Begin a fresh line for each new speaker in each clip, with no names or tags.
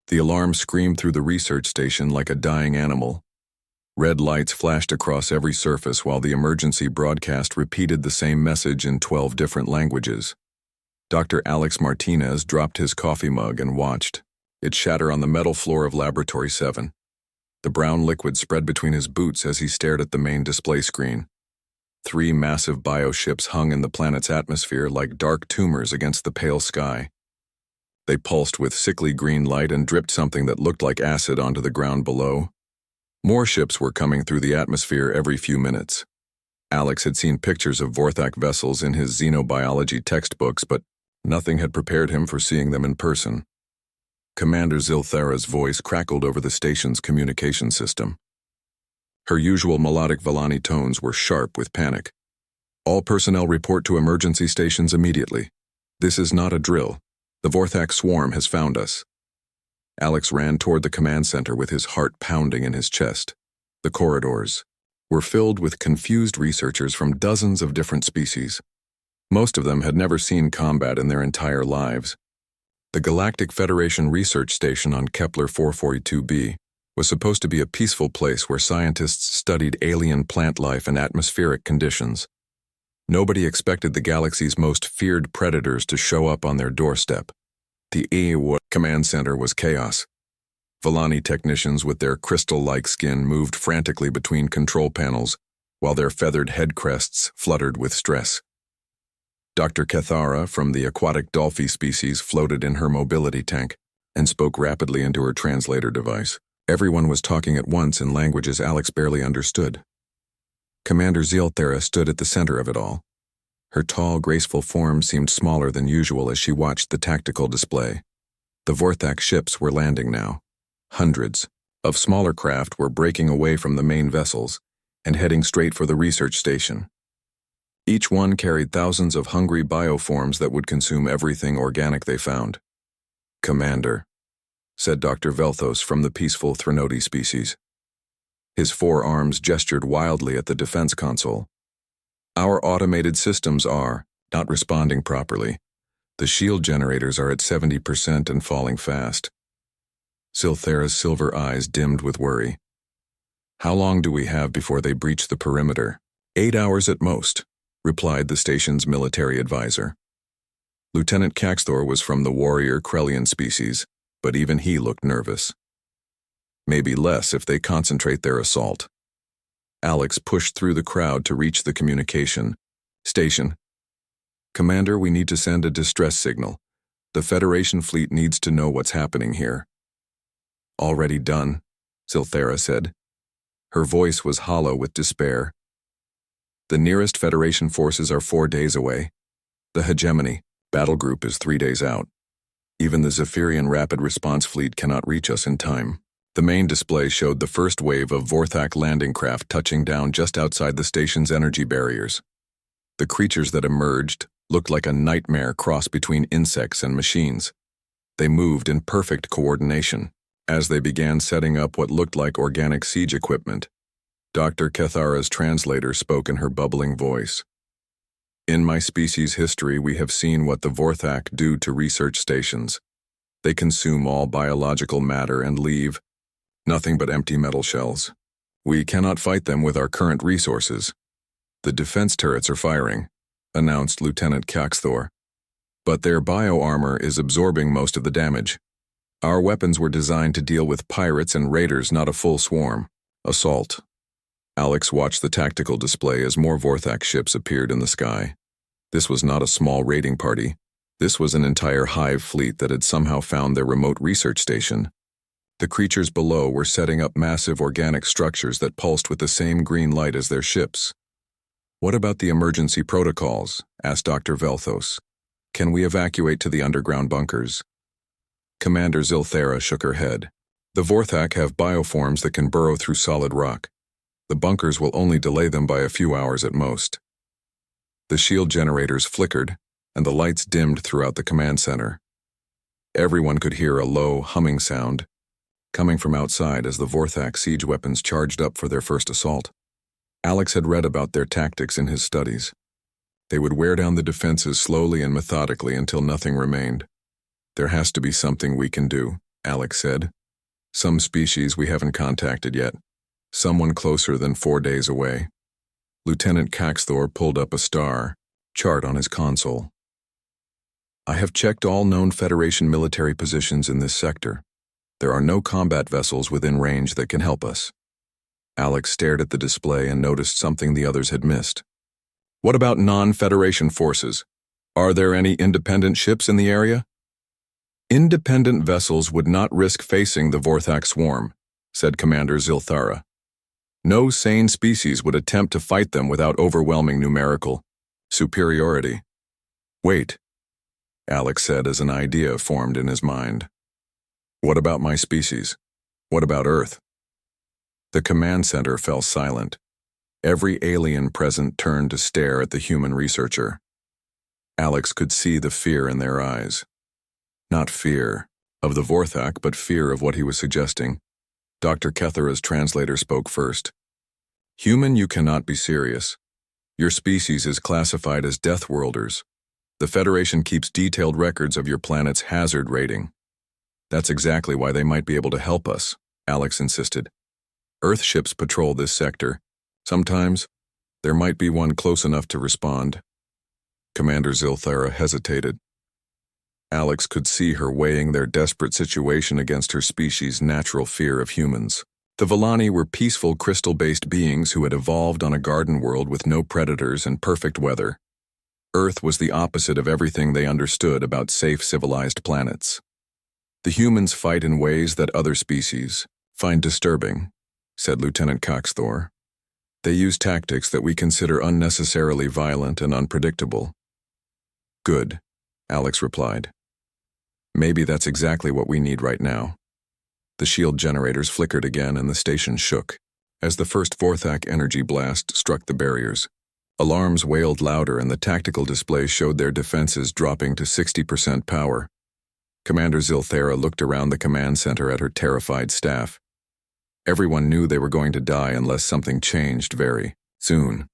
The alarm screamed through the research station like a dying animal. Red lights flashed across every surface while the emergency broadcast repeated the same message in 12 different languages. Dr. Alex Martinez dropped his coffee mug and watched it shatter on the metal floor of Laboratory 7. The brown liquid spread between his boots as he stared at the main display screen. 3 massive bioships hung in the planet's atmosphere like dark tumors against the pale sky. They pulsed with sickly green light and dripped something that looked like acid onto the ground below. More ships were coming through the atmosphere every few minutes. Alex had seen pictures of Vorthak vessels in his xenobiology textbooks, but nothing had prepared him for seeing them in person. Commander Zilthara's voice crackled over the station's communication system. Her usual melodic Villani tones were sharp with panic. All personnel report to emergency stations immediately. This is not a drill. The Vorthak swarm has found us. Alex ran toward the command center with his heart pounding in his chest. The corridors were filled with confused researchers from dozens of different species. Most of them had never seen combat in their entire lives. The Galactic Federation research station on Kepler 442b was supposed to be a peaceful place where scientists studied alien plant life and atmospheric conditions. Nobody expected the galaxy's most feared predators to show up on their doorstep. The HFY command center was chaos. Villani technicians with their crystal-like skin moved frantically between control panels, while their feathered head crests fluttered with stress. Dr. Cathara from the aquatic dolphin species floated in her mobility tank and spoke rapidly into her translator device. Everyone was talking at once in languages Alex barely understood. Commander Zilthara stood at the center of it all. Her tall, graceful form seemed smaller than usual as she watched the tactical display. The Vorthak ships were landing now. Hundreds of smaller craft were breaking away from the main vessels and heading straight for the research station. Each one carried thousands of hungry bioforms that would consume everything organic they found. "Commander," said Dr. Velthos from the peaceful Threnody species. His 4 arms gestured wildly at the defense console. "Our automated systems are not responding properly. The shield generators are at 70% and falling fast." Zilthara's silver eyes dimmed with worry. "How long do we have before they breach the perimeter?" 8 hours at most," replied the station's military advisor. Lieutenant Caxthor was from the warrior Krellian species, but even he looked nervous. "Maybe less if they concentrate their assault." Alex pushed through the crowd to reach the communication station. "Commander, we need to send a distress signal. The Federation fleet needs to know what's happening here." "Already done," Zilthara said. Her voice was hollow with despair. "The nearest Federation forces are 4 days away. The Hegemony battle group is 3 days out. Even the Zephyrian Rapid Response Fleet cannot reach us in time." The main display showed the first wave of Vorthak landing craft touching down just outside the station's energy barriers. The creatures that emerged looked like a nightmare cross between insects and machines. They moved in perfect coordination as they began setting up what looked like organic siege equipment. Dr. Cathara's translator spoke in her bubbling voice. "In my species' history, we have seen what the Vorthak do to research stations. They consume all biological matter and leave nothing but empty metal shells. We cannot fight them with our current resources." "The defense turrets are firing," announced Lieutenant Caxthor. "But their bio-armor is absorbing most of the damage. Our weapons were designed to deal with pirates and raiders, not a full swarm." Assault. Alex watched the tactical display as more Vorthak ships appeared in the sky. This was not a small raiding party. This was an entire hive fleet that had somehow found their remote research station. The creatures below were setting up massive organic structures that pulsed with the same green light as their ships. "What about the emergency protocols?" asked Dr. Velthos. "Can we evacuate to the underground bunkers?" Commander Zilthara shook her head. "The Vorthak have bioforms that can burrow through solid rock. The bunkers will only delay them by a few hours at most." The shield generators flickered, and the lights dimmed throughout the command center. Everyone could hear a low, humming sound coming from outside as the Vorthak siege weapons charged up for their first assault. Alex had read about their tactics in his studies. They would wear down the defenses slowly and methodically until nothing remained. "There has to be something we can do," Alex said. Some species we haven't contacted yet. Someone closer than 4 days away. Lieutenant Caxthor pulled up a star chart on his console. I have checked all known Federation military positions in this sector. There are no combat vessels within range that can help us. Alex stared at the display and noticed something the others had missed. What about non-Federation forces? Are there any independent ships in the area? Independent vessels would not risk facing the Vorthak swarm, said Commander Zilthara. No sane species would attempt to fight them without overwhelming numerical superiority. Wait, Alex said as an idea formed in his mind. What about my species? What about Earth? The command center fell silent. Every alien present turned to stare at the human researcher. Alex could see the fear in their eyes. Not fear of the Vorthak, but fear of what he was suggesting. Dr. Kethera's translator spoke first. Human, you cannot be serious. Your species is classified as Deathworlders. The Federation keeps detailed records of your planet's hazard rating. That's exactly why they might be able to help us, Alex insisted. Earth ships patrol this sector. Sometimes, there might be one close enough to respond. Commander Zilthara hesitated. Alex could see her weighing their desperate situation against her species' natural fear of humans. The Villani were peaceful crystal-based beings who had evolved on a garden world with no predators and perfect weather. Earth was the opposite of everything they understood about safe, civilized planets. The humans fight in ways that other species find disturbing, said Lieutenant Caxthor. They use tactics that we consider unnecessarily violent and unpredictable. Good, Alex replied. Maybe that's exactly what we need right now. The shield generators flickered again and the station shook as the first Vorthak energy blast struck the barriers. Alarms wailed louder and the tactical display showed their defenses dropping to 60% power. Commander Zilthara looked around the command center at her terrified staff. Everyone knew they were going to die unless something changed very soon.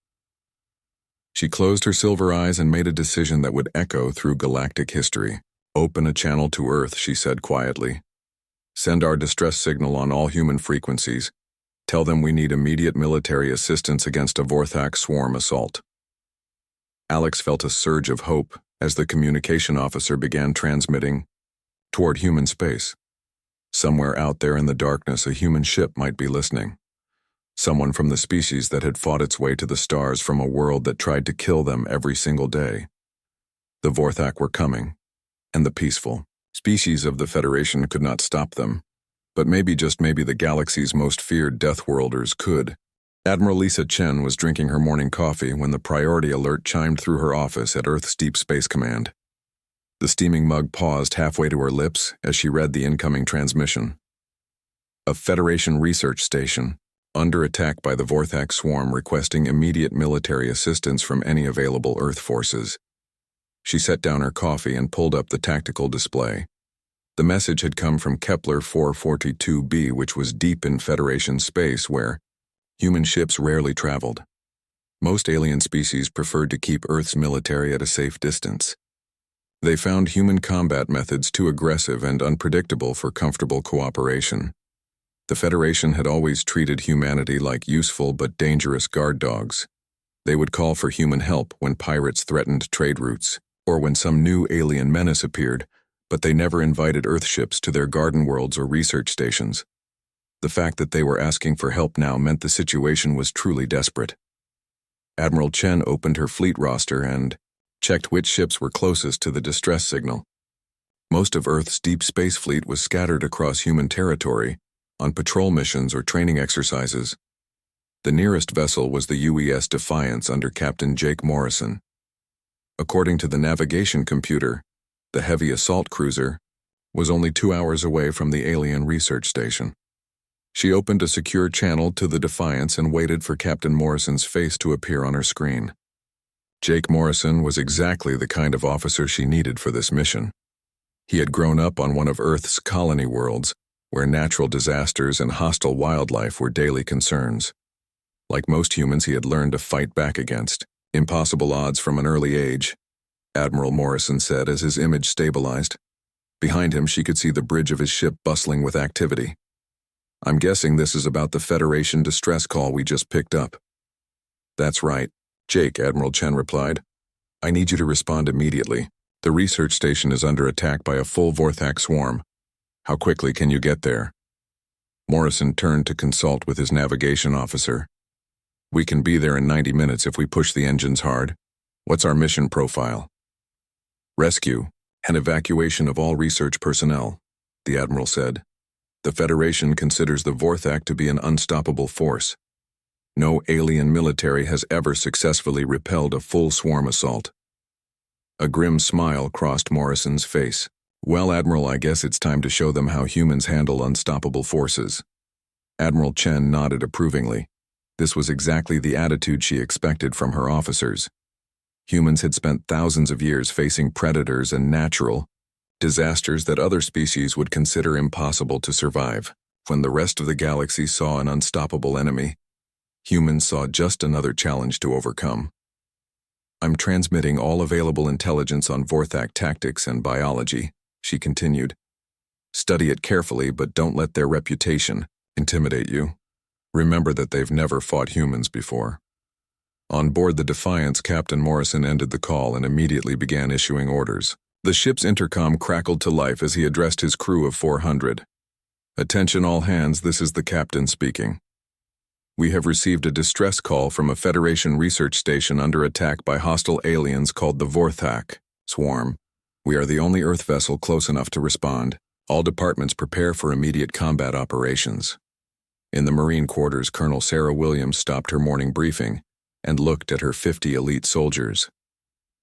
She closed her silver eyes and made a decision that would echo through galactic history. Open a channel to Earth, she said quietly. Send our distress signal on all human frequencies. Tell them we need immediate military assistance against a Vorthak swarm assault. Alex felt a surge of hope as the communication officer began transmitting toward human space. Somewhere out there in the darkness, a human ship might be listening. Someone from the species that had fought its way to the stars from a world that tried to kill them every single day. The Vorthak were coming, and the peaceful species of the Federation could not stop them. But maybe, just maybe, the galaxy's most feared Deathworlders could. Admiral Lisa Chen was drinking her morning coffee when the priority alert chimed through her office at Earth's Deep Space Command. The steaming mug paused halfway to her lips as she read the incoming transmission. A Federation research station, under attack by the Vorthak swarm, requesting immediate military assistance from any available Earth forces. She set down her coffee and pulled up the tactical display. The message had come from Kepler 442b, which was deep in Federation space where human ships rarely traveled. Most alien species preferred to keep Earth's military at a safe distance. They found human combat methods too aggressive and unpredictable for comfortable cooperation. The Federation had always treated humanity like useful but dangerous guard dogs. They would call for human help when pirates threatened trade routes, or when some new alien menace appeared, but they never invited Earthships to their garden worlds or research stations. The fact that they were asking for help now meant the situation was truly desperate. Admiral Chen opened her fleet roster and checked which ships were closest to the distress signal. Most of Earth's deep space fleet was scattered across human territory, on patrol missions or training exercises. The nearest vessel was the UES Defiance under Captain Jake Morrison. According to the navigation computer, the heavy assault cruiser was only 2 hours away from the alien research station. She opened a secure channel to the Defiance and waited for Captain Morrison's face to appear on her screen. Jake Morrison was exactly the kind of officer she needed for this mission. He had grown up on one of Earth's colony worlds, where natural disasters and hostile wildlife were daily concerns. Like most humans, he had learned to fight back against impossible odds from an early age, Admiral Morrison said as his image stabilized. Behind him, she could see the bridge of his ship bustling with activity. I'm guessing this is about the Federation distress call we just picked up. That's right, Jake, Admiral Chen replied. I need you to respond immediately. The research station is under attack by a full Vorthak swarm. How quickly can you get there? Morrison turned to consult with his navigation officer. We can be there in 90 minutes if we push the engines hard. What's our mission profile? Rescue and evacuation of all research personnel, the Admiral said. The Federation considers the Vorthak to be an unstoppable force. No alien military has ever successfully repelled a full swarm assault. A grim smile crossed Morrison's face. Well, Admiral, I guess it's time to show them how humans handle unstoppable forces. Admiral Chen nodded approvingly. This was exactly the attitude she expected from her officers. Humans had spent thousands of years facing predators and natural disasters that other species would consider impossible to survive. When the rest of the galaxy saw an unstoppable enemy, humans saw just another challenge to overcome. I'm transmitting all available intelligence on Vorthak tactics and biology, she continued. Study it carefully, but don't let their reputation intimidate you. Remember that they've never fought humans before. On board the Defiance, Captain Morrison ended the call and immediately began issuing orders. The ship's intercom crackled to life as he addressed his crew of 400. Attention all hands, this is the captain speaking. We have received a distress call from a Federation research station under attack by hostile aliens called the Vorthak swarm. We are the only Earth vessel close enough to respond. All departments prepare for immediate combat operations. In the Marine quarters, Colonel Sarah Williams stopped her morning briefing and looked at her 50 elite soldiers.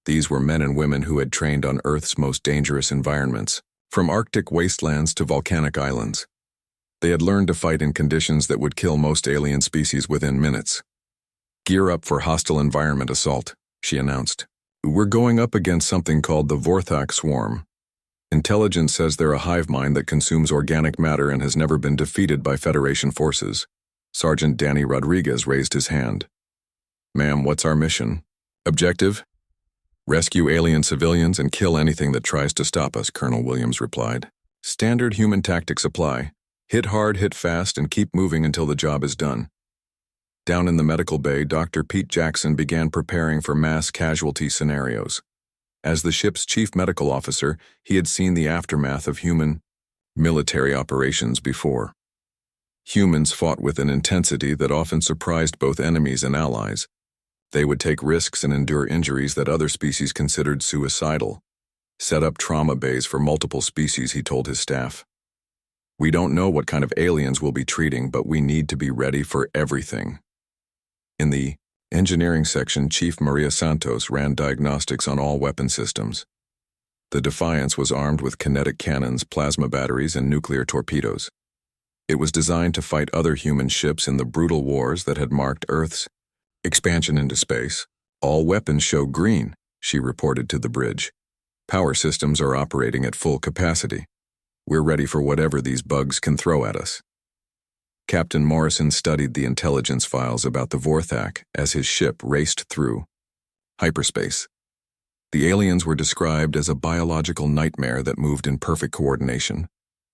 These were men and women who had trained on Earth's most dangerous environments, from Arctic wastelands to volcanic islands. They had learned to fight in conditions that would kill most alien species within minutes. Gear up for hostile environment assault, she announced. We're going up against something called the Vorthak swarm. Intelligence says they're a hive mind that consumes organic matter and has never been defeated by Federation forces. Sergeant Danny Rodriguez raised his hand. Ma'am, what's our mission? Objective? Rescue alien civilians and kill anything that tries to stop us, Colonel Williams replied. Standard human tactics apply. Hit hard, hit fast, and keep moving until the job is done. Down in the medical bay, Dr. Pete Jackson began preparing for mass casualty scenarios. As the ship's chief medical officer, he had seen the aftermath of human military operations before. Humans fought with an intensity that often surprised both enemies and allies. They would take risks and endure injuries that other species considered suicidal. Set up trauma bays for multiple species, he told his staff. We don't know what kind of aliens we'll be treating, but we need to be ready for everything. In the engineering section, Chief Maria Santos ran diagnostics on all weapon systems. The Defiance was armed with kinetic cannons, plasma batteries, and nuclear torpedoes. It was designed to fight other human ships in the brutal wars that had marked Earth's expansion into space. All weapons show green, she reported to the bridge. Power systems are operating at full capacity. We're ready for whatever these bugs can throw at us. Captain Morrison studied the intelligence files about the Vorthak as his ship raced through hyperspace. The aliens were described as a biological nightmare that moved in perfect coordination.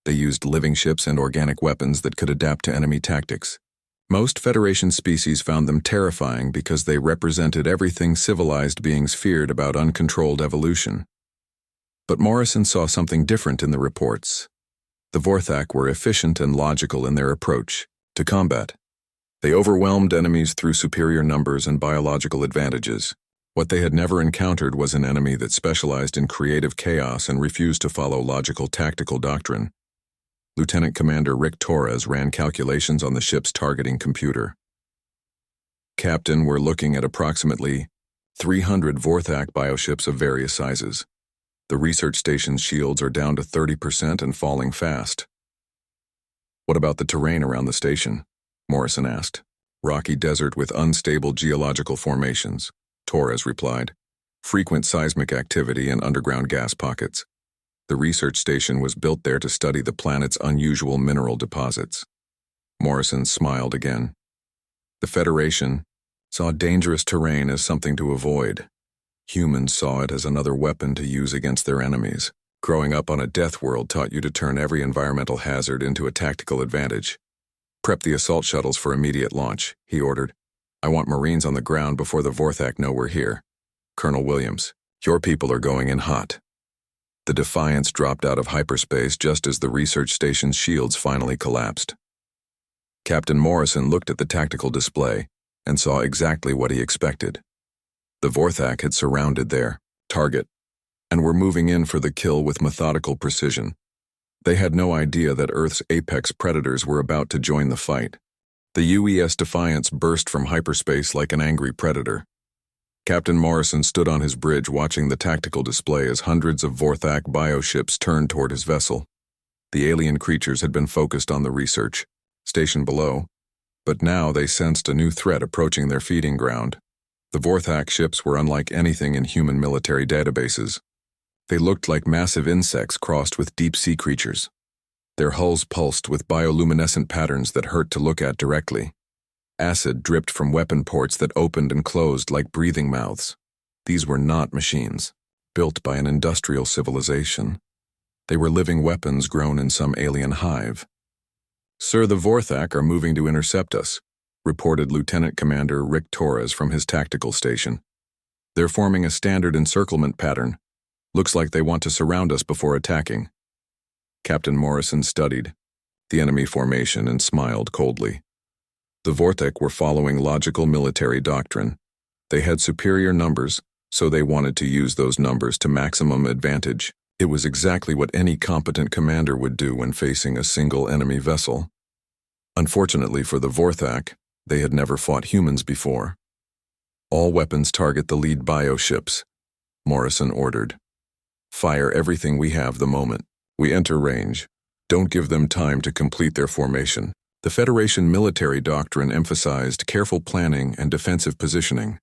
They used living ships and organic weapons that could adapt to enemy tactics. Most Federation species found them terrifying because they represented everything civilized beings feared about uncontrolled evolution. But Morrison saw something different in the reports. The Vorthak were efficient and logical in their approach to combat. They overwhelmed enemies through superior numbers and biological advantages. What they had never encountered was an enemy that specialized in creative chaos and refused to follow logical tactical doctrine. Lieutenant Commander Rick Torres ran calculations on the ship's targeting computer. Captain, we're looking at approximately 300 Vorthak bioships of various sizes. The research station's shields are down to 30% and falling fast. What about the terrain around the station? Morrison asked. Rocky desert with unstable geological formations, Torres replied. Frequent seismic activity and underground gas pockets. The research station was built there to study the planet's unusual mineral deposits. Morrison smiled again. The Federation saw dangerous terrain as something to avoid. Humans saw it as another weapon to use against their enemies. Growing up on a death world taught you to turn every environmental hazard into a tactical advantage. Prep the assault shuttles for immediate launch, he ordered. I want Marines on the ground before the Vorthak know we're here. Colonel Williams, your people are going in hot. The Defiance dropped out of hyperspace just as the research station's shields finally collapsed. Captain Morrison looked at the tactical display and saw exactly what he expected. The Vorthak had surrounded their target and were moving in for the kill with methodical precision. They had no idea that Earth's apex predators were about to join the fight. The UES Defiance burst from hyperspace like an angry predator. Captain Morrison stood on his bridge watching the tactical display as hundreds of Vorthak bioships turned toward his vessel. The alien creatures had been focused on the research station below, but now they sensed a new threat approaching their feeding ground. The Vorthak ships were unlike anything in human military databases. They looked like massive insects crossed with deep-sea creatures. Their hulls pulsed with bioluminescent patterns that hurt to look at directly. Acid dripped from weapon ports that opened and closed like breathing mouths. These were not machines, built by an industrial civilization. They were living weapons grown in some alien hive. Sir, the Vorthak are moving to intercept us, reported Lieutenant Commander Rick Torres from his tactical station. They're forming a standard encirclement pattern. Looks like they want to surround us before attacking. Captain Morrison studied the enemy formation and smiled coldly. The Vorthak were following logical military doctrine. They had superior numbers, so they wanted to use those numbers to maximum advantage. It was exactly what any competent commander would do when facing a single enemy vessel. Unfortunately for the Vorthak, they had never fought humans before. All weapons target the lead bioships, Morrison ordered. Fire everything we have the moment we enter range. Don't give them time to complete their formation. The Federation military doctrine emphasized careful planning and defensive positioning.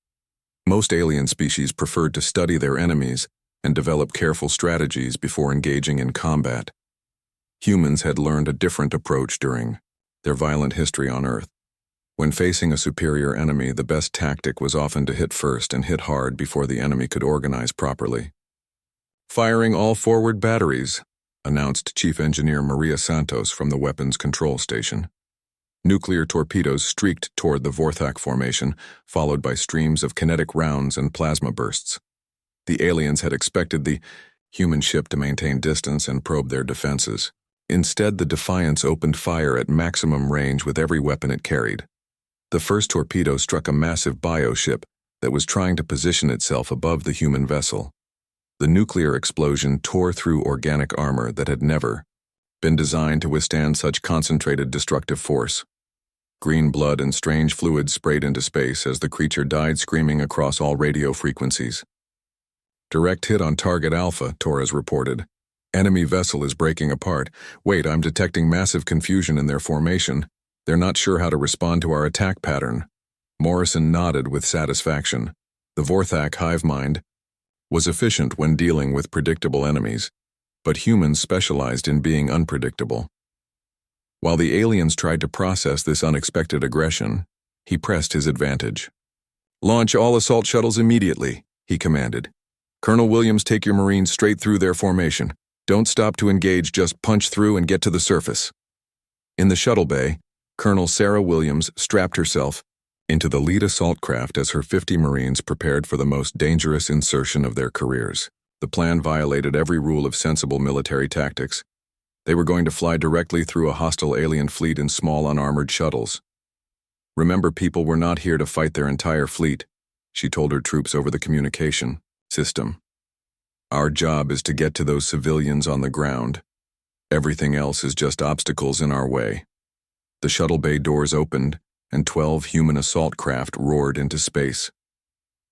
Most alien species preferred to study their enemies and develop careful strategies before engaging in combat. Humans had learned a different approach during their violent history on Earth. When facing a superior enemy, the best tactic was often to hit first and hit hard before the enemy could organize properly. Firing all forward batteries, announced Chief Engineer Maria Santos from the weapons control station. Nuclear torpedoes streaked toward the Vorthak formation, followed by streams of kinetic rounds and plasma bursts. The aliens had expected the human ship to maintain distance and probe their defenses. Instead, the Defiance opened fire at maximum range with every weapon it carried. The first torpedo struck a massive bioship that was trying to position itself above the human vessel. The nuclear explosion tore through organic armor that had never been designed to withstand such concentrated destructive force. Green blood and strange fluids sprayed into space as the creature died screaming across all radio frequencies. Direct hit on target Alpha, Torres reported. Enemy vessel is breaking apart. Wait, I'm detecting massive confusion in their formation. They're not sure how to respond to our attack pattern. Morrison nodded with satisfaction. The Vorthak hive mind was efficient when dealing with predictable enemies, but humans specialized in being unpredictable. While the aliens tried to process this unexpected aggression, he pressed his advantage. Launch all assault shuttles immediately, he commanded. Colonel Williams, take your Marines straight through their formation. Don't stop to engage, just punch through and get to the surface. In the shuttle bay, Colonel Sarah Williams strapped herself into the lead assault craft as her 50 Marines prepared for the most dangerous insertion of their careers. The plan violated every rule of sensible military tactics. They were going to fly directly through a hostile alien fleet in small unarmored shuttles. Remember, people, were not here to fight their entire fleet, she told her troops over the communication system. Our job is to get to those civilians on the ground. Everything else is just obstacles in our way. The shuttle bay doors opened, and 12 human assault craft roared into space.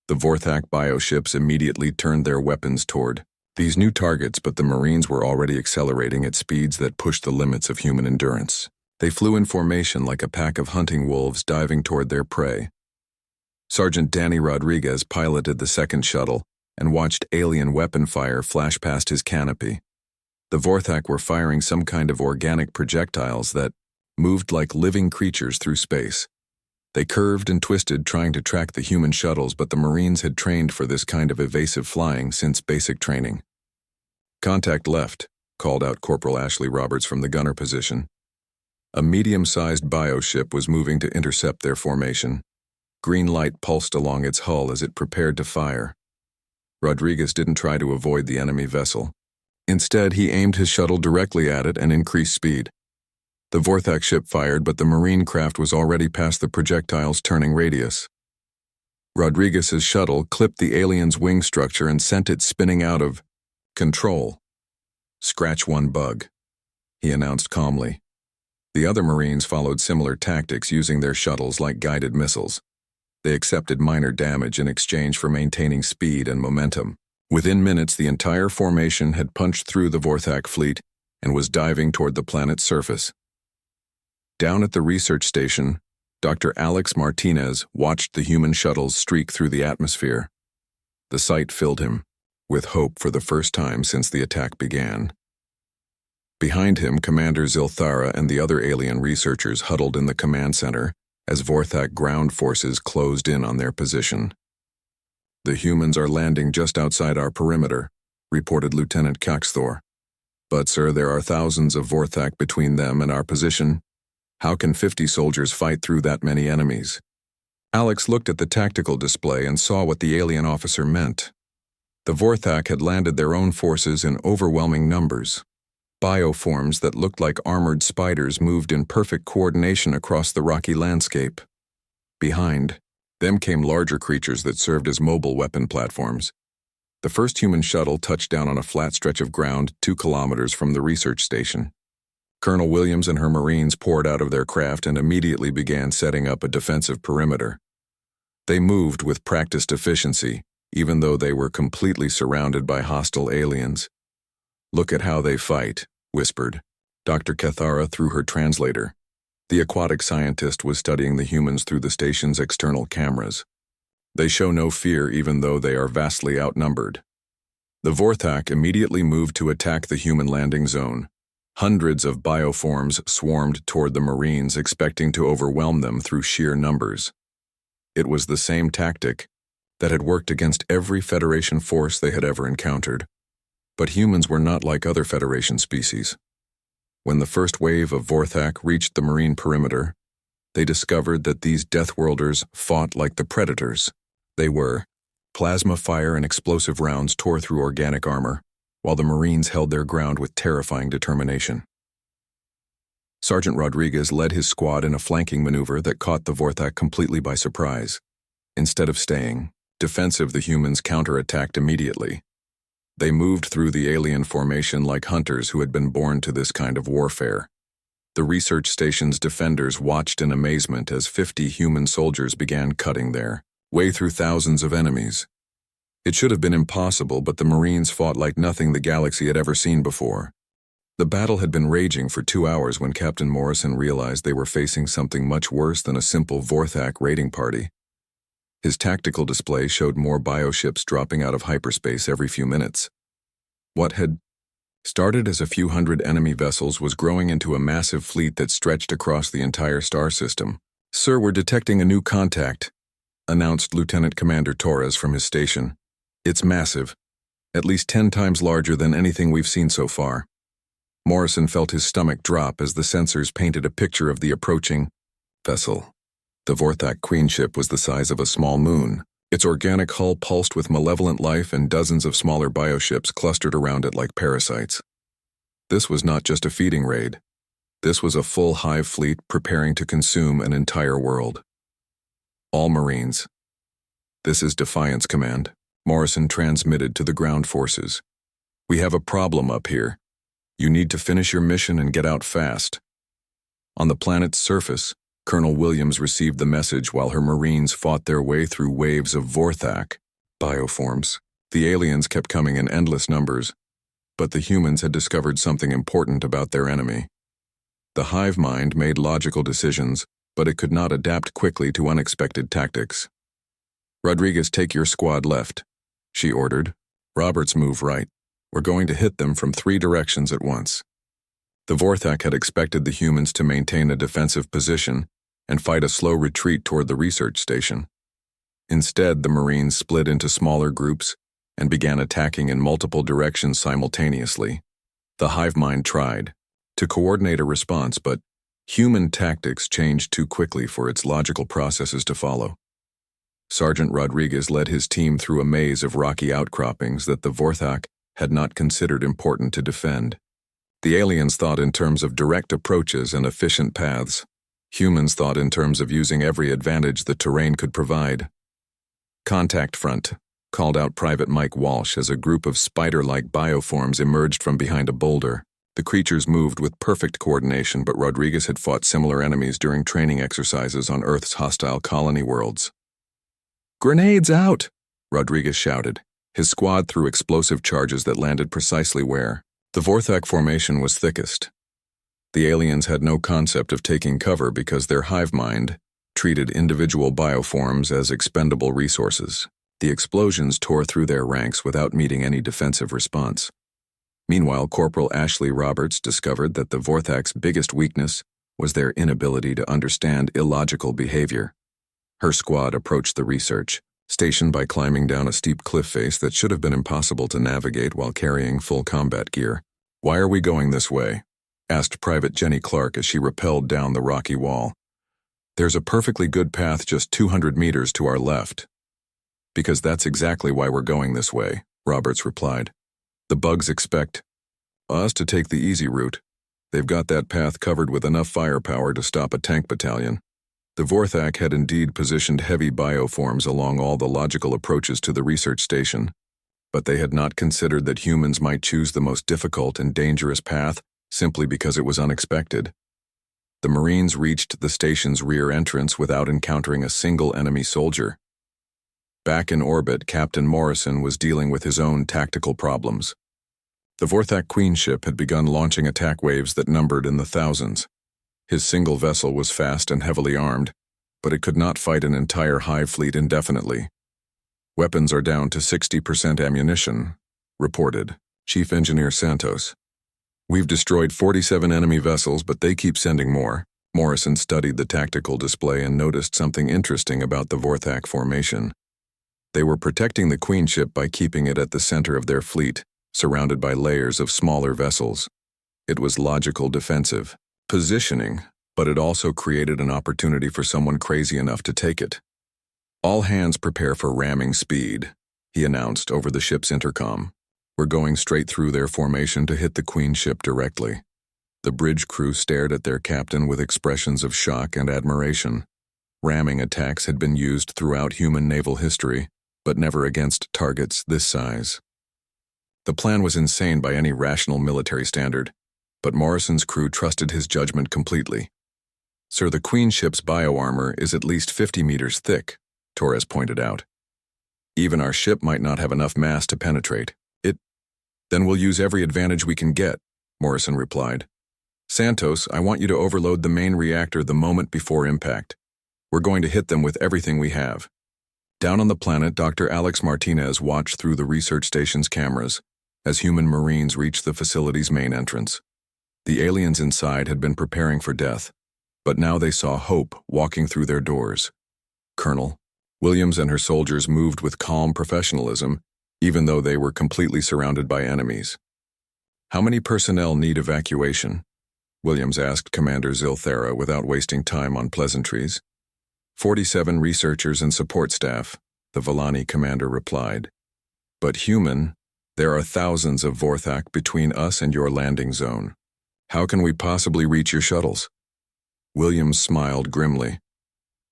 The Vorthak bioships immediately turned their weapons toward these new targets, but the Marines were already accelerating at speeds that pushed the limits of human endurance. They flew in formation like a pack of hunting wolves diving toward their prey. Sergeant Danny Rodriguez piloted the second shuttle and watched alien weapon fire flash past his canopy. The Vorthak were firing some kind of organic projectiles that moved like living creatures through space. They curved and twisted trying to track the human shuttles, but the Marines had trained for this kind of evasive flying since basic training. "Contact left," called out Corporal Ashley Roberts from the gunner position. A medium-sized bioship was moving to intercept their formation. Green light pulsed along its hull as it prepared to fire. Rodriguez didn't try to avoid the enemy vessel. Instead, he aimed his shuttle directly at it and increased speed. The Vorthak ship fired, but the marine craft was already past the projectile's turning radius. Rodriguez's shuttle clipped the alien's wing structure and sent it spinning out of control. "Scratch one bug," he announced calmly. The other Marines followed similar tactics, using their shuttles like guided missiles. They accepted minor damage in exchange for maintaining speed and momentum. Within minutes, the entire formation had punched through the Vorthak fleet and was diving toward the planet's surface. Down at the research station, Dr. Alex Martinez watched the human shuttles streak through the atmosphere. The sight filled him with hope for the first time since the attack began. Behind him, Commander Zilthara and the other alien researchers huddled in the command center as Vorthak ground forces closed in on their position. "The humans are landing just outside our perimeter," reported Lieutenant Kaxthor. "But, sir, there are thousands of Vorthak between them and our position. How can 50 soldiers fight through that many enemies?" Alex looked at the tactical display and saw what the alien officer meant. The Vorthak had landed their own forces in overwhelming numbers. Bioforms that looked like armored spiders moved in perfect coordination across the rocky landscape. Behind them came larger creatures that served as mobile weapon platforms. The first human shuttle touched down on a flat stretch of ground 2 kilometers from the research station. Colonel Williams and her Marines poured out of their craft and immediately began setting up a defensive perimeter. They moved with practiced efficiency, even though they were completely surrounded by hostile aliens. "Look at how they fight," whispered Dr. Cathara through her translator. The aquatic scientist was studying the humans through the station's external cameras. "They show no fear even though they are vastly outnumbered." The Vorthak immediately moved to attack the human landing zone. Hundreds of bioforms swarmed toward the Marines, expecting to overwhelm them through sheer numbers. It was the same tactic that had worked against every Federation force they had ever encountered. But humans were not like other Federation species. When the first wave of Vorthak reached the marine perimeter, they discovered that these Deathworlders fought like the Predators. They were. Plasma fire and explosive rounds tore through organic armor, while the Marines held their ground with terrifying determination. Sergeant Rodriguez led his squad in a flanking maneuver that caught the Vorthak completely by surprise. Instead of staying defensive, the humans counterattacked immediately. They moved through the alien formation like hunters who had been born to this kind of warfare. The research station's defenders watched in amazement as 50 human soldiers began cutting their way through thousands of enemies. It should have been impossible, but the Marines fought like nothing the galaxy had ever seen before. The battle had been raging for 2 hours when Captain Morrison realized they were facing something much worse than a simple Vorthak raiding party. His tactical display showed more bioships dropping out of hyperspace every few minutes. What had started as a few hundred enemy vessels was growing into a massive fleet that stretched across the entire star system. "Sir, we're detecting a new contact," announced Lieutenant Commander Torres from his station. "It's massive, at least 10 times larger than anything we've seen so far." Morrison felt his stomach drop as the sensors painted a picture of the approaching vessel. The Vorthak Queen ship was the size of a small moon. Its organic hull pulsed with malevolent life, and dozens of smaller bioships clustered around it like parasites. This was not just a feeding raid. This was a full hive fleet preparing to consume an entire world. "All Marines. This is Defiance Command," Morrison transmitted to the ground forces. "We have a problem up here. You need to finish your mission and get out fast." On the planet's surface, Colonel Williams received the message while her Marines fought their way through waves of Vorthak bioforms. The aliens kept coming in endless numbers, but the humans had discovered something important about their enemy. The hive mind made logical decisions, but it could not adapt quickly to unexpected tactics. "Rodriguez, take your squad left," she ordered. "Roberts, move right. We're going to hit them from 3 directions at once." The Vorthak had expected the humans to maintain a defensive position and fight a slow retreat toward the research station. Instead, the Marines split into smaller groups and began attacking in multiple directions simultaneously. The hive mind tried to coordinate a response, but human tactics changed too quickly for its logical processes to follow. Sergeant Rodriguez led his team through a maze of rocky outcroppings that the Vorthak had not considered important to defend. The aliens thought in terms of direct approaches and efficient paths. Humans thought in terms of using every advantage the terrain could provide. "Contact front," called out Private Mike Walsh as a group of spider-like bioforms emerged from behind a boulder. The creatures moved with perfect coordination, but Rodriguez had fought similar enemies during training exercises on Earth's hostile colony worlds. "Grenades out!" Rodriguez shouted. His squad threw explosive charges that landed precisely where the Vorthak formation was thickest. The aliens had no concept of taking cover because their hive mind treated individual bioforms as expendable resources. The explosions tore through their ranks without meeting any defensive response. Meanwhile, Corporal Ashley Roberts discovered that the Vorthak's biggest weakness was their inability to understand illogical behavior. Her squad approached the research station by climbing down a steep cliff face that should have been impossible to navigate while carrying full combat gear. "Why are we going this way?" asked Private Jenny Clark as she rappelled down the rocky wall. "There's a perfectly good path just 200 meters to our left." "Because that's exactly why we're going this way," Roberts replied. "The bugs expect us to take the easy route. They've got that path covered with enough firepower to stop a tank battalion." The Vorthak had indeed positioned heavy bioforms along all the logical approaches to the research station, but they had not considered that humans might choose the most difficult and dangerous path simply because it was unexpected. The Marines reached the station's rear entrance without encountering a single enemy soldier. Back in orbit, Captain Morrison was dealing with his own tactical problems. The Vorthak Queen ship had begun launching attack waves that numbered in the thousands. His single vessel was fast and heavily armed, but it could not fight an entire hive fleet indefinitely. "Weapons are down to 60% ammunition," reported Chief Engineer Santos. "We've destroyed 47 enemy vessels, but they keep sending more." Morrison studied the tactical display and noticed something interesting about the Vorthak formation. They were protecting the Queen ship by keeping it at the center of their fleet, surrounded by layers of smaller vessels. It was logical defensive positioning, but it also created an opportunity for someone crazy enough to take it. "All hands prepare for ramming speed," he announced over the ship's intercom. "We're going straight through their formation to hit the Queen ship directly." The bridge crew stared at their captain with expressions of shock and admiration. Ramming attacks had been used throughout human naval history, but never against targets this size. The plan was insane by any rational military standard, but Morrison's crew trusted his judgment completely. "Sir, the Queen ship's bioarmor is at least 50 meters thick," Torres pointed out. "Even our ship might not have enough mass to penetrate it." "Then we'll use every advantage we can get," Morrison replied. "Santos, I want you to overload the main reactor the moment before impact. We're going to hit them with everything we have." Down on the planet, Dr. Alex Martinez watched through the research station's cameras as human Marines reached the facility's main entrance. The aliens inside had been preparing for death, but now they saw hope walking through their doors. Colonel Williams and her soldiers moved with calm professionalism, even though they were completely surrounded by enemies. "How many personnel need evacuation?" Williams asked Commander Zilthera without wasting time on pleasantries. 47 researchers and support staff," the Volani commander replied. "But human, there are thousands of Vorthak between us and your landing zone. How can we possibly reach your shuttles?" Williams smiled grimly.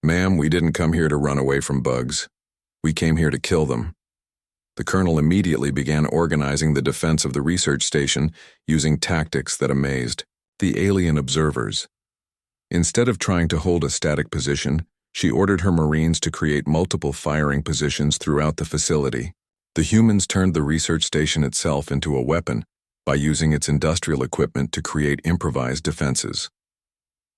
"Ma'am, we didn't come here to run away from bugs. We came here to kill them." The colonel immediately began organizing the defense of the research station using tactics that amazed the alien observers. Instead of trying to hold a static position, she ordered her Marines to create multiple firing positions throughout the facility. The humans turned the research station itself into a weapon by using its industrial equipment to create improvised defenses.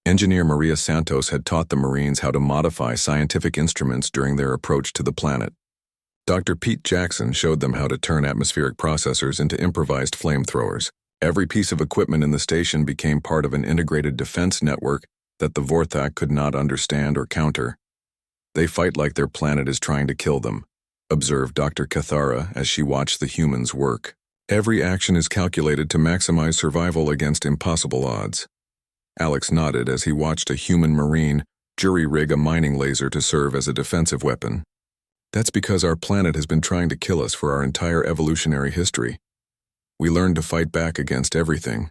Engineer Maria Santos had taught the Marines how to modify scientific instruments during their approach to the planet. Dr. Pete Jackson showed them how to turn atmospheric processors into improvised flamethrowers. Every piece of equipment in the station became part of an integrated defense network that the Vorthak could not understand or counter. They fight like their planet is trying to kill them, observed Dr. Cathara as she watched the humans work. Every action is calculated to maximize survival against impossible odds. Alex nodded as he watched a human marine jury-rig a mining laser to serve as a defensive weapon. That's because our planet has been trying to kill us for our entire evolutionary history. We learned to fight back against everything.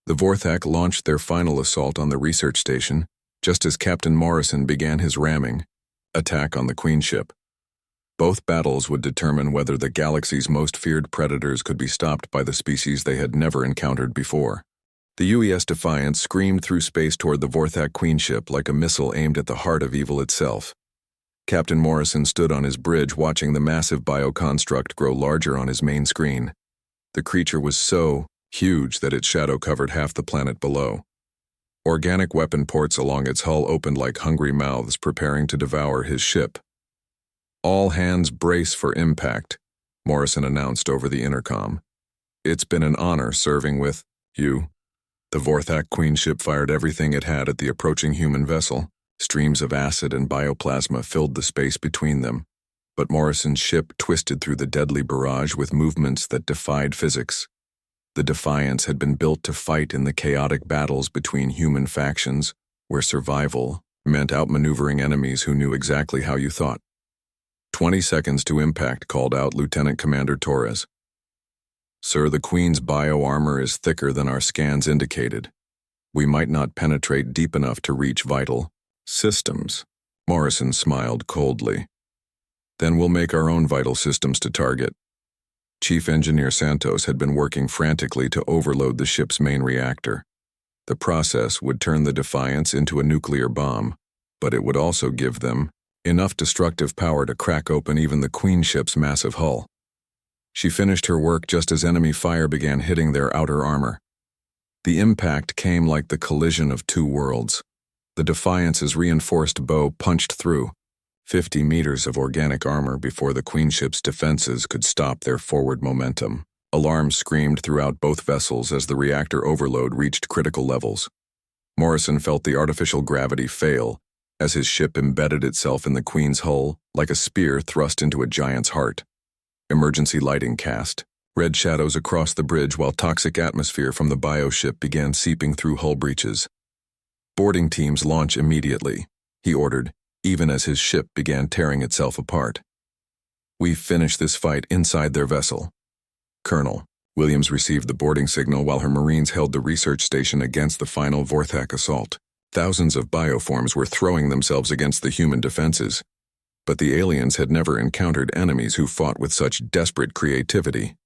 The Vorthak launched their final assault on the research station, just as Captain Morrison began his ramming attack on the Queen ship. Both battles would determine whether the galaxy's most feared predators could be stopped by the species they had never encountered before. The UES Defiance screamed through space toward the Vorthak Queen ship like a missile aimed at the heart of evil itself. Captain Morrison stood on his bridge watching the massive bioconstruct grow larger on his main screen. The creature was so huge that its shadow covered half the planet below. Organic weapon ports along its hull opened like hungry mouths preparing to devour his ship. "All hands brace for impact," Morrison announced over the intercom. "It's been an honor serving with you." The Vorthak Queen ship fired everything it had at the approaching human vessel. Streams of acid and bioplasma filled the space between them, but Morrison's ship twisted through the deadly barrage with movements that defied physics. The Defiance had been built to fight in the chaotic battles between human factions, where survival meant outmaneuvering enemies who knew exactly how you thought. 20 seconds to impact, called out Lieutenant Commander Torres. "Sir, the Queen's bio-armor is thicker than our scans indicated. We might not penetrate deep enough to reach vital systems." Morrison smiled coldly. "Then we'll make our own vital systems to target." Chief Engineer Santos had been working frantically to overload the ship's main reactor. The process would turn the Defiance into a nuclear bomb, but it would also give them enough destructive power to crack open even the Queen ship's massive hull. She finished her work just as enemy fire began hitting their outer armor. The impact came like the collision of two worlds. The Defiance's reinforced bow punched through 50 meters of organic armor before the Queen ship's defenses could stop their forward momentum. Alarms screamed throughout both vessels as the reactor overload reached critical levels. Morrison felt the artificial gravity fail as his ship embedded itself in the Queen's hull like a spear thrust into a giant's heart. Emergency lighting cast red shadows across the bridge while toxic atmosphere from the bioship began seeping through hull breaches. "Boarding teams launch immediately," he ordered, even as his ship began tearing itself apart. "We've finished this fight inside their vessel." "Colonel." Williams received the boarding signal while her Marines held the research station against the final Vorthak assault. Thousands of bioforms were throwing themselves against the human defenses, but the aliens had never encountered enemies who fought with such desperate creativity.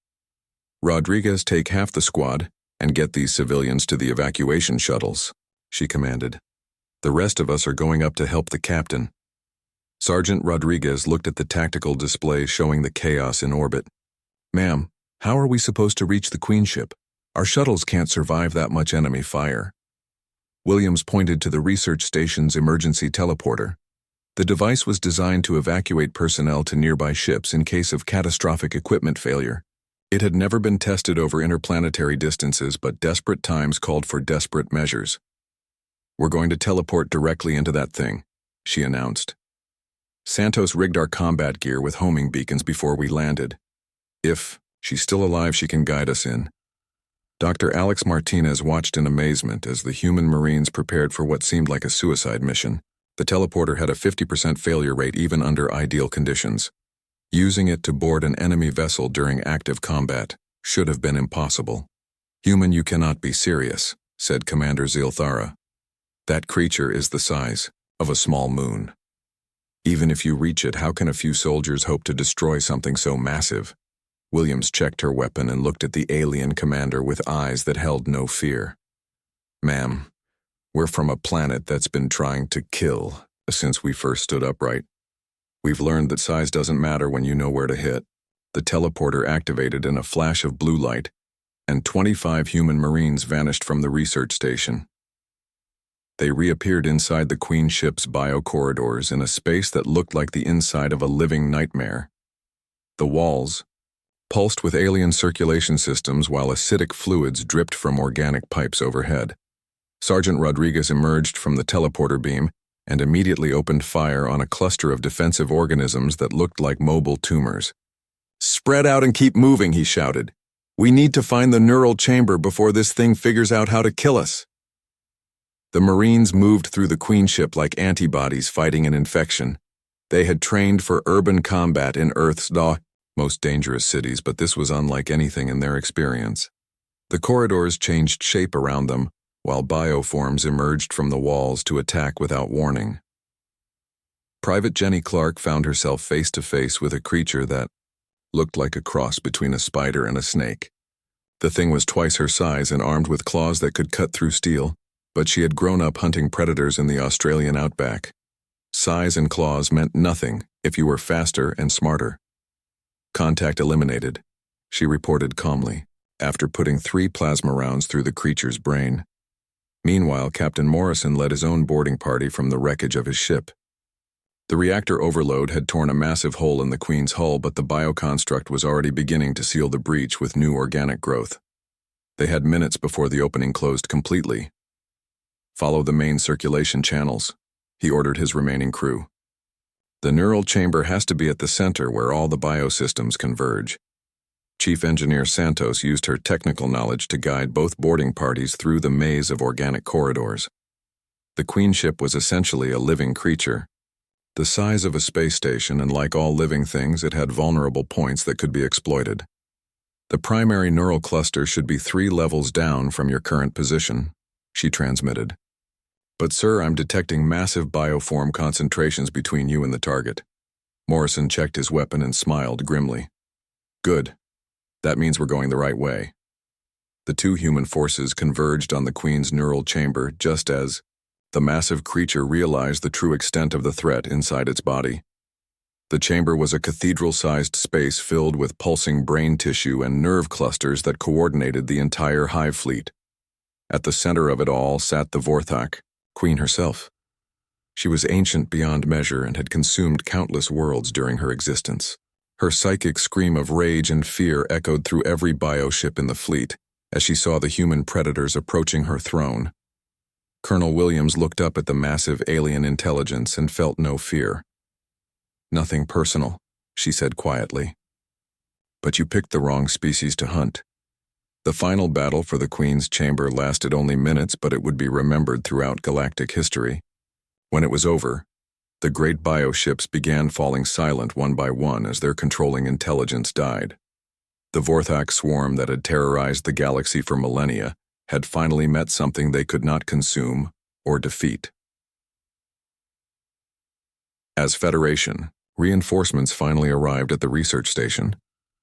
"Rodriguez, take half the squad and get these civilians to the evacuation shuttles," she commanded. "The rest of us are going up to help the captain." Sergeant Rodriguez looked at the tactical display showing the chaos in orbit. "Ma'am, how are we supposed to reach the Queen ship? Our shuttles can't survive that much enemy fire." Williams pointed to the research station's emergency teleporter. The device was designed to evacuate personnel to nearby ships in case of catastrophic equipment failure. It had never been tested over interplanetary distances, but desperate times called for desperate measures. "We're going to teleport directly into that thing," she announced. "Santos rigged our combat gear with homing beacons before we landed. If she's still alive, she can guide us in." Dr. Alex Martinez watched in amazement as the human Marines prepared for what seemed like a suicide mission. The teleporter had a 50% failure rate even under ideal conditions. Using it to board an enemy vessel during active combat should have been impossible. "Human, you cannot be serious," said Commander Zilthara. "That creature is the size of a small moon. Even if you reach it, how can a few soldiers hope to destroy something so massive?" Williams checked her weapon and looked at the alien commander with eyes that held no fear. "Ma'am, we're from a planet that's been trying to kill since we first stood upright. We've learned that size doesn't matter when you know where to hit." The teleporter activated in a flash of blue light, and 25 human Marines vanished from the research station. They reappeared inside the Queen ship's bio-corridors in a space that looked like the inside of a living nightmare. The walls pulsed with alien circulation systems while acidic fluids dripped from organic pipes overhead. Sergeant Rodriguez emerged from the teleporter beam and immediately opened fire on a cluster of defensive organisms that looked like mobile tumors. "Spread out and keep moving," he shouted. "We need to find the neural chamber before this thing figures out how to kill us." The Marines moved through the Queen ship like antibodies fighting an infection. They had trained for urban combat in Earth's most dangerous cities, but this was unlike anything in their experience. The corridors changed shape around them, while bioforms emerged from the walls to attack without warning. Private Jenny Clark found herself face to face with a creature that looked like a cross between a spider and a snake. The thing was twice her size and armed with claws that could cut through steel, but she had grown up hunting predators in the Australian outback. Size and claws meant nothing if you were faster and smarter. "Contact eliminated," she reported calmly, after putting 3 plasma rounds through the creature's brain. Meanwhile, Captain Morrison led his own boarding party from the wreckage of his ship. The reactor overload had torn a massive hole in the Queen's hull, but the bioconstruct was already beginning to seal the breach with new organic growth. They had minutes before the opening closed completely. "Follow the main circulation channels," he ordered his remaining crew. "The neural chamber has to be at the center where all the biosystems converge." Chief Engineer Santos used her technical knowledge to guide both boarding parties through the maze of organic corridors. The Queen ship was essentially a living creature. The size of a space station, and like all living things, it had vulnerable points that could be exploited. "The primary neural cluster should be 3 levels down from your current position," she transmitted. "But sir, I'm detecting massive bioform concentrations between you and the target." Morrison checked his weapon and smiled grimly. "Good. That means we're going the right way." The 2 human forces converged on the Queen's neural chamber just as the massive creature realized the true extent of the threat inside its body. The chamber was a cathedral-sized space filled with pulsing brain tissue and nerve clusters that coordinated the entire hive fleet. At the center of it all sat the Vorthak, Queen herself. She was ancient beyond measure and had consumed countless worlds during her existence. Her psychic scream of rage and fear echoed through every bioship in the fleet as she saw the human predators approaching her throne. Colonel Williams looked up at the massive alien intelligence and felt no fear. "Nothing personal," she said quietly. "But you picked the wrong species to hunt." The final battle for the Queen's chamber lasted only minutes, but it would be remembered throughout galactic history. When it was over, the great bioships began falling silent one by one as their controlling intelligence died. The Vorthak swarm that had terrorized the galaxy for millennia had finally met something they could not consume or defeat. As Federation, reinforcements finally arrived at the research station.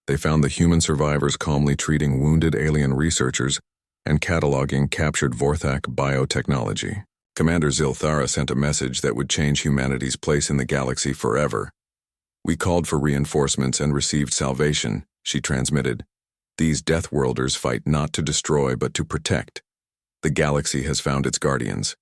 They found the human survivors calmly treating wounded alien researchers and cataloging captured Vorthak biotechnology. Commander Zilthara sent a message that would change humanity's place in the galaxy forever. "We called for reinforcements and received salvation," she transmitted. "These Deathworlders fight not to destroy but to protect. The galaxy has found its guardians.